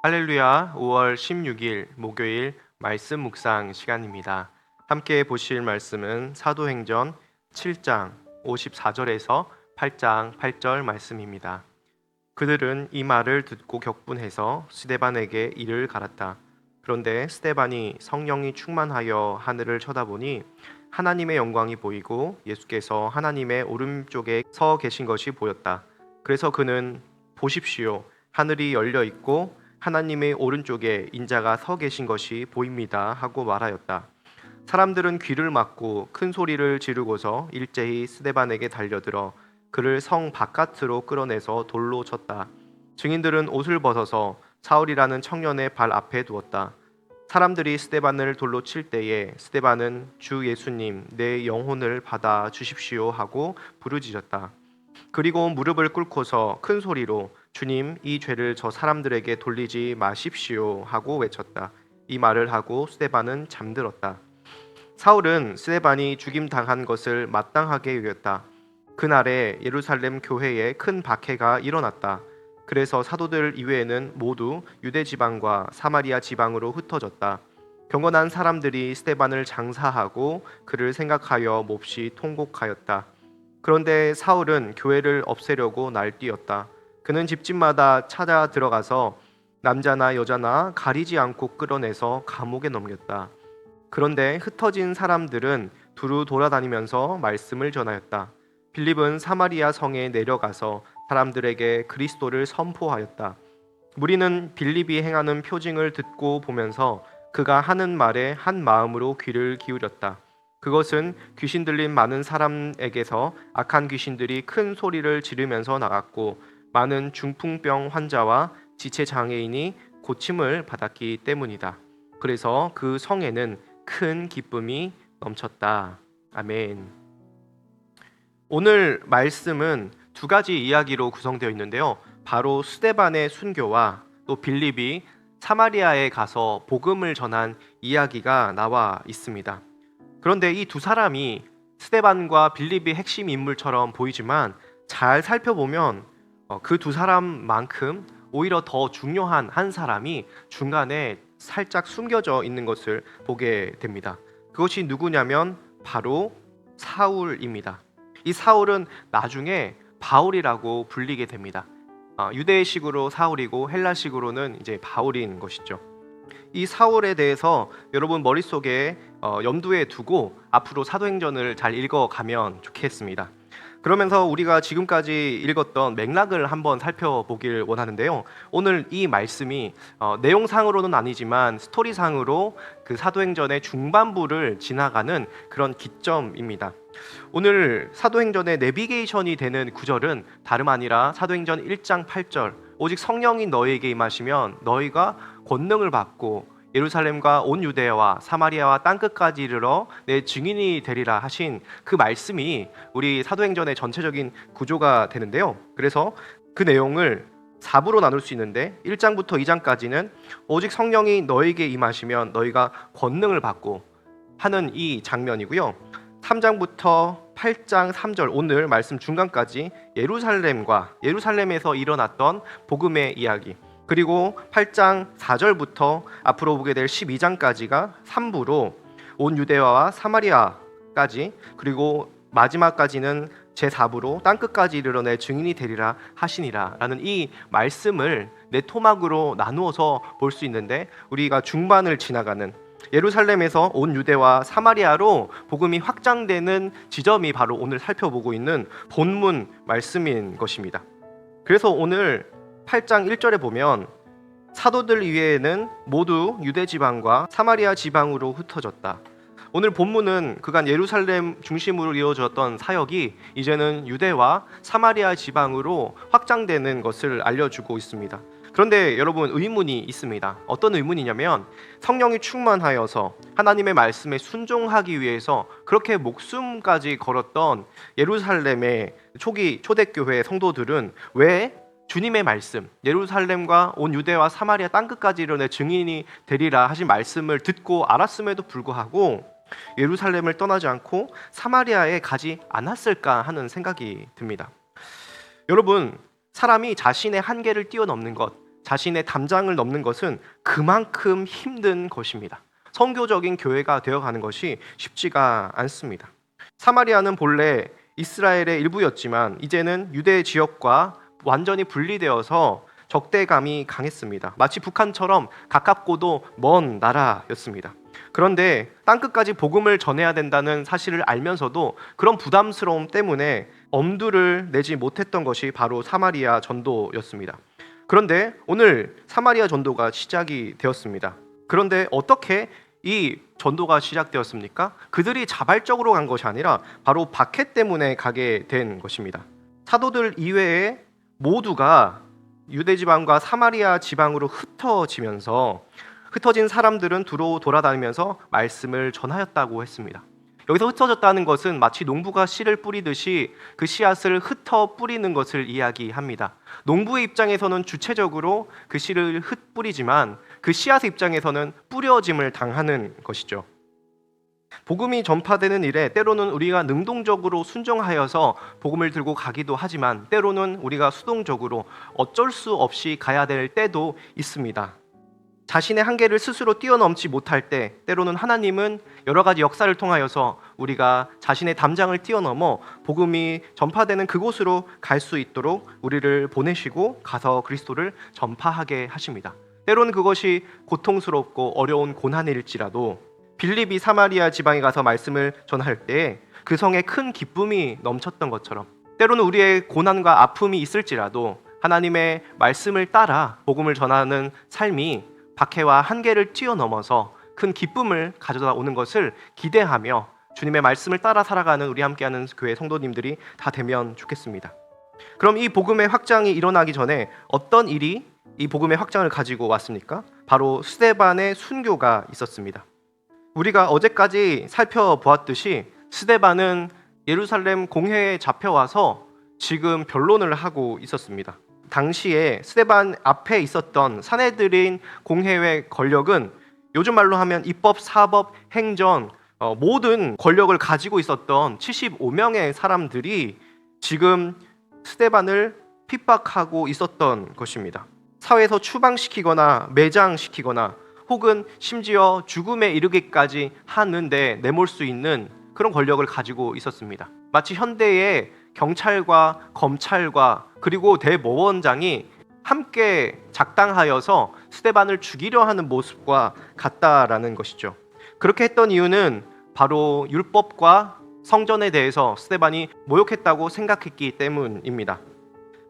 할렐루야, 5월 16일 목요일 말씀 묵상 시간입니다. 함께 보실 말씀은 사도행전 7장 54절에서 8장 8절 말씀입니다. 그들은 이 말을 듣고 격분해서 스데반에게 이를 갈았다. 그런데 스데반이 성령이 충만하여 하늘을 쳐다보니 하나님의 영광이 보이고 예수께서 하나님의 오른쪽에 서 계신 것이 보였다. 그래서 그는 보십시오, 하늘이 열려 있고 하나님의 오른쪽에 인자가 서 계신 것이 보입니다 하고 말하였다. 사람들은 귀를 막고 큰 소리를 지르고서 일제히 스데반에게 달려들어 그를 성 바깥으로 끌어내서 돌로 쳤다. 증인들은 옷을 벗어서 사울이라는 청년의 발 앞에 두었다. 사람들이 스데반을 돌로 칠 때에 스데반은 주 예수님, 내 영혼을 받아 주십시오 하고 부르짖었다. 그리고 무릎을 꿇고서 큰 소리로 주님, 이 죄를 저 사람들에게 돌리지 마십시오 하고 외쳤다. 이 말을 하고 스데반은 잠들었다. 사울은 스데반이 죽임당한 것을 마땅하게 여겼다. 그날에 예루살렘 교회에 큰 박해가 일어났다. 그래서 사도들 이외에는 모두 유대 지방과 사마리아 지방으로 흩어졌다. 경건한 사람들이 스데반을 장사하고 그를 생각하여 몹시 통곡하였다. 그런데 사울은 교회를 없애려고 날뛰었다. 그는 집집마다 찾아 들어가서 남자나 여자나 가리지 않고 끌어내서 감옥에 넘겼다. 그런데 흩어진 사람들은 두루 돌아다니면서 말씀을 전하였다. 빌립은 사마리아 성에 내려가서 사람들에게 그리스도를 선포하였다. 무리는 빌립이 행하는 표징을 듣고 보면서 그가 하는 말에 한 마음으로 귀를 기울였다. 그것은 귀신 들린 많은 사람에게서 악한 귀신들이 큰 소리를 지르면서 나갔고 많은 중풍병 환자와 지체 장애인이 고침을 받았기 때문이다. 그래서 그 성에는 큰 기쁨이 넘쳤다. 아멘. 오늘 말씀은 두 가지 이야기로 구성되어 있는데요. 바로 스데반의 순교와 또 빌립이 사마리아에 가서 복음을 전한 이야기가 나와 있습니다. 그런데 이 두 사람이 스데반과 빌립이 핵심 인물처럼 보이지만 잘 살펴보면 그 두 사람만큼 오히려 더 중요한 한 사람이 중간에 살짝 숨겨져 있는 것을 보게 됩니다. 그것이 누구냐면 바로 사울입니다. 이 사울은 나중에 바울이라고 불리게 됩니다. 유대식으로 사울이고 헬라식으로는 이제 바울인 것이죠. 이 사울에 대해서 여러분 머릿속에 염두에 두고 앞으로 사도행전을 잘 읽어가면 좋겠습니다. 그러면서 우리가 지금까지 읽었던 맥락을 한번 살펴보길 원하는데요. 오늘 이 말씀이 내용상으로는 아니지만 스토리상으로 그 사도행전의 중반부를 지나가는 그런 기점입니다. 오늘 사도행전의 내비게이션이 되는 구절은 다름 아니라 사도행전 1장 8절 오직 성령이 너희에게 임하시면 너희가 권능을 받고 예루살렘과 온 유대와 사마리아와 땅끝까지 이르러 내 증인이 되리라 하신 그 말씀이 우리 사도행전의 전체적인 구조가 되는데요. 그래서 그 내용을 4부로 나눌 수 있는데 1장부터 2장까지는 오직 성령이 너에게 임하시면 너희가 권능을 받고 하는 이 장면이고요. 3장부터 8장 3절 오늘 말씀 중간까지 예루살렘에서 일어났던 복음의 이야기, 그리고 8장 4절부터 앞으로 보게 될 12장까지가 3부로 온 유대와와 사마리아까지, 그리고 마지막까지는 제4부로 땅끝까지 이르러 내 증인이 되리라 하시니라 라는 이 말씀을 네 토막으로 나누어서 볼 수 있는데, 우리가 중반을 지나가는 예루살렘에서 온 유대와 사마리아로 복음이 확장되는 지점이 바로 오늘 살펴보고 있는 본문 말씀인 것입니다. 그래서 오늘 8장 1절에 보면 사도들 이외에는 모두 유대 지방과 사마리아 지방으로 흩어졌다. 오늘 본문은 그간 예루살렘 중심으로 이루어졌던 사역이 이제는 유대와 사마리아 지방으로 확장되는 것을 알려주고 있습니다. 그런데 여러분, 의문이 있습니다. 어떤 의문이냐면 성령이 충만하여서 하나님의 말씀에 순종하기 위해서 그렇게 목숨까지 걸었던 예루살렘의 초대교회 성도들은 왜 주님의 말씀, 예루살렘과 온 유대와 사마리아 땅끝까지 이르러 증인이 되리라 하신 말씀을 듣고 알았음에도 불구하고 예루살렘을 떠나지 않고 사마리아에 가지 않았을까 하는 생각이 듭니다. 여러분, 사람이 자신의 한계를 뛰어넘는 것, 자신의 담장을 넘는 것은 그만큼 힘든 것입니다. 선교적인 교회가 되어가는 것이 쉽지가 않습니다. 사마리아는 본래 이스라엘의 일부였지만 이제는 유대 지역과 완전히 분리되어서 적대감이 강했습니다. 마치 북한처럼 가깝고도 먼 나라였습니다. 그런데 땅끝까지 복음을 전해야 된다는 사실을 알면서도 그런 부담스러움 때문에 엄두를 내지 못했던 것이 바로 사마리아 전도였습니다. 그런데 오늘 사마리아 전도가 시작이 되었습니다. 그런데 어떻게 이 전도가 시작되었습니까? 그들이 자발적으로 간 것이 아니라 바로 박해 때문에 가게 된 것입니다. 사도들 이외에 모두가 유대 지방과 사마리아 지방으로 흩어진 사람들은 두루 돌아다니면서 말씀을 전하였다고 했습니다. 여기서 흩어졌다는 것은 마치 농부가 씨를 뿌리듯이 그 씨앗을 흩어 뿌리는 것을 이야기합니다. 농부의 입장에서는 주체적으로 그 씨를 흩뿌리지만 그 씨앗의 입장에서는 뿌려짐을 당하는 것이죠. 복음이 전파되는 일에 때로는 우리가 능동적으로 순종하여서 복음을 들고 가기도 하지만 때로는 우리가 수동적으로 어쩔 수 없이 가야 될 때도 있습니다. 자신의 한계를 스스로 뛰어넘지 못할 때 때로는 하나님은 여러 가지 역사를 통하여서 우리가 자신의 담장을 뛰어넘어 복음이 전파되는 그곳으로 갈 수 있도록 우리를 보내시고 가서 그리스도를 전파하게 하십니다. 때로는 그것이 고통스럽고 어려운 고난일지라도 빌립이 사마리아 지방에 가서 말씀을 전할 때 그 성에 큰 기쁨이 넘쳤던 것처럼 때로는 우리의 고난과 아픔이 있을지라도 하나님의 말씀을 따라 복음을 전하는 삶이 박해와 한계를 뛰어넘어서 큰 기쁨을 가져다 오는 것을 기대하며 주님의 말씀을 따라 살아가는 우리 함께하는 교회 성도님들이 다 되면 좋겠습니다. 그럼 이 복음의 확장이 일어나기 전에 어떤 일이 이 복음의 확장을 가지고 왔습니까? 바로 스데반의 순교가 있었습니다. 우리가 어제까지 살펴보았듯이 스데반은 예루살렘 공회에 잡혀와서 지금 변론을 하고 있었습니다. 당시에 스데반 앞에 있었던 산헤드린 공회의 권력은 요즘 말로 하면 입법, 사법, 행정 모든 권력을 가지고 있었던 75명의 사람들이 지금 스데반을 핍박하고 있었던 것입니다. 사회에서 추방시키거나 매장시키거나 혹은 심지어 죽음에 이르기까지 하는데 내몰 수 있는 그런 권력을 가지고 있었습니다. 마치 현대의 경찰과 검찰과 그리고 대법원장이 함께 작당하여서 스데반을 죽이려 하는 모습과 같다라는 것이죠. 그렇게 했던 이유는 바로 율법과 성전에 대해서 스데반이 모욕했다고 생각했기 때문입니다.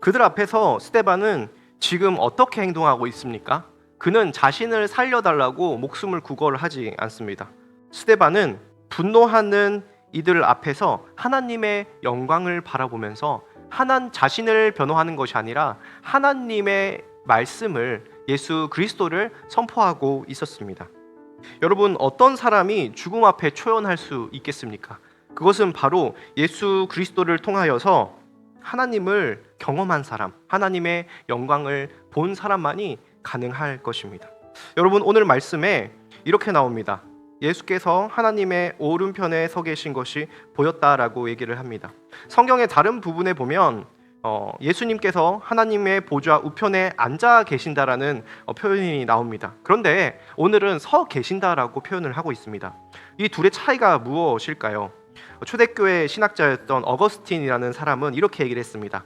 그들 앞에서 스데반은 지금 어떻게 행동하고 있습니까? 그는 자신을 살려달라고 목숨을 구걸하지 않습니다. 스데반은 분노하는 이들 앞에서 하나님의 영광을 바라보면서 자신을 변호하는 것이 아니라 하나님의 말씀을, 예수 그리스도를 선포하고 있었습니다. 여러분, 어떤 사람이 죽음 앞에 초연할 수 있겠습니까? 그것은 바로 예수 그리스도를 통하여서 하나님을 경험한 사람, 하나님의 영광을 본 사람만이 가능할 것입니다. 여러분, 오늘 말씀에 이렇게 나옵니다. 예수께서 하나님의 오른편에 서 계신 것이 보였다라고 얘기를 합니다. 성경의 다른 부분에 보면 예수님께서 하나님의 보좌 우편에 앉아 계신다라는 표현이 나옵니다. 그런데 오늘은 서 계신다라고 표현을 하고 있습니다. 이 둘의 차이가 무엇일까요? 초대교회 신학자였던 어거스틴이라는 사람은 이렇게 얘기를 했습니다.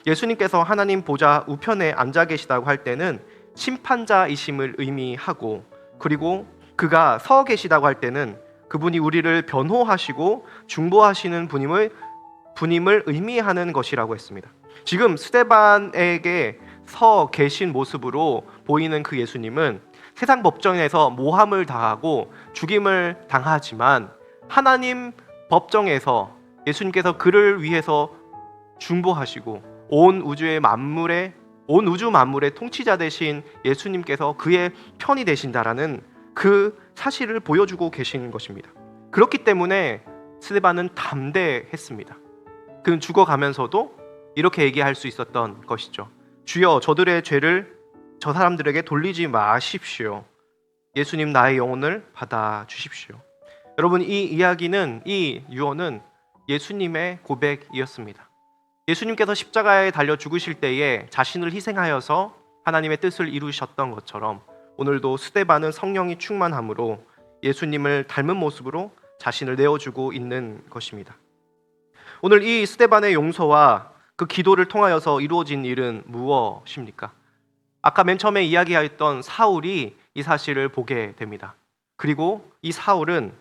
예수님께서 하나님 보좌 우편에 앉아 계시다고 할 때는 심판자이심을 의미하고, 그리고 그가 서 계시다고 할 때는 그분이 우리를 변호하시고 중보하시는 분임을 의미하는 것이라고 했습니다. 지금 스데반에게 서 계신 모습으로 보이는 그 예수님은 세상 법정에서 모함을 당하고 죽임을 당하지만 하나님 법정에서 예수님께서 그를 위해서 중보하시고 온 우주 만물의 통치자 되신 예수님께서 그의 편이 되신다라는 그 사실을 보여주고 계신 것입니다. 그렇기 때문에 스데반은 담대했습니다. 그는 죽어가면서도 이렇게 얘기할 수 있었던 것이죠. 주여, 저들의 죄를 저 사람들에게 돌리지 마십시오. 예수님, 나의 영혼을 받아 주십시오. 여러분, 이 유언은 예수님의 고백이었습니다. 예수님께서 십자가에 달려 죽으실 때에 자신을 희생하여서 하나님의 뜻을 이루셨던 것처럼 오늘도 스데반은 성령이 충만함으로 예수님을 닮은 모습으로 자신을 내어주고 있는 것입니다. 오늘 이 스데반의 용서와 그 기도를 통하여서 이루어진 일은 무엇입니까? 아까 맨 처음에 이야기하였던 사울이 이 사실을 보게 됩니다. 그리고 이 사울은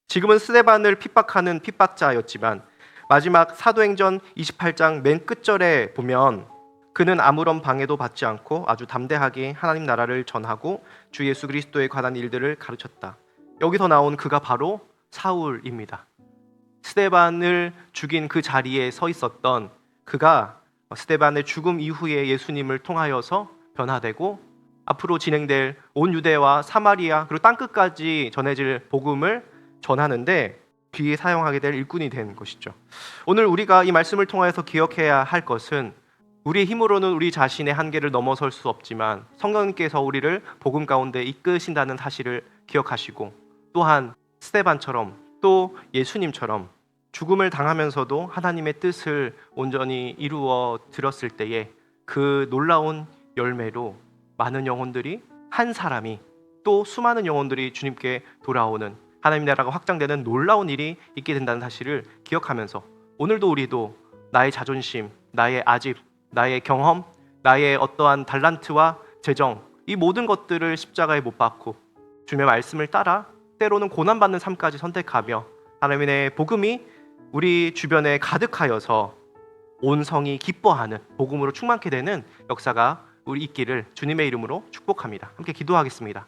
지금은 스데반을 핍박하는 핍박자였지만 마지막 사도행전 28장 맨 끝절에 보면 그는 아무런 방해도 받지 않고 아주 담대하게 하나님 나라를 전하고 주 예수 그리스도에 관한 일들을 가르쳤다. 여기서 나온 그가 바로 사울입니다. 스데반을 죽인 그 자리에 서 있었던 그가 스데반의 죽음 이후에 예수님을 통하여서 변화되고 앞으로 진행될 온 유대와 사마리아 그리고 땅끝까지 전해질 복음을 전하는데 귀에 사용하게 될 일꾼이 된 것이죠. 오늘 우리가 이 말씀을 통하여서 기억해야 할 것은 우리의 힘으로는 우리 자신의 한계를 넘어설 수 없지만 성령님께서 우리를 복음 가운데 이끄신다는 사실을 기억하시고 또한 스데반처럼 또 예수님처럼 죽음을 당하면서도 하나님의 뜻을 온전히 이루어 들었을 때에 그 놀라운 열매로 많은 영혼들이 한 사람이 또 수많은 영혼들이 주님께 돌아오는 하나님 나라가 확장되는 놀라운 일이 있게 된다는 사실을 기억하면서 오늘도 우리도 나의 자존심, 나의 아집, 나의 경험, 나의 어떠한 달란트와 재정 이 모든 것들을 십자가에 못 박고 주님의 말씀을 따라 때로는 고난받는 삶까지 선택하며 하나님의 복음이 우리 주변에 가득하여서 온 성이 기뻐하는 복음으로 충만케 되는 역사가 우리 있기를 주님의 이름으로 축복합니다. 함께 기도하겠습니다.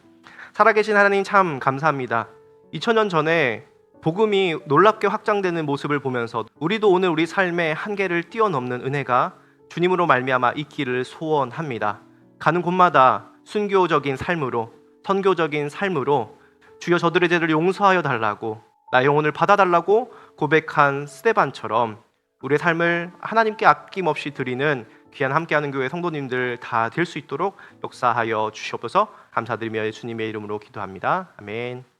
살아계신 하나님 참 감사합니다. 2000년 전에 복음이 놀랍게 확장되는 모습을 보면서 우리도 오늘 우리 삶의 한계를 뛰어넘는 은혜가 주님으로 말미암아 있기를 소원합니다. 가는 곳마다 순교적인 삶으로 선교적인 삶으로 주여 저들의 죄를 용서하여 달라고 나의 영혼을 받아달라고 고백한 스데반처럼 우리의 삶을 하나님께 아낌없이 드리는 귀한 함께하는 교회 성도님들 다 될 수 있도록 역사하여 주시옵소서. 감사드리며 예수님의 이름으로 기도합니다. 아멘.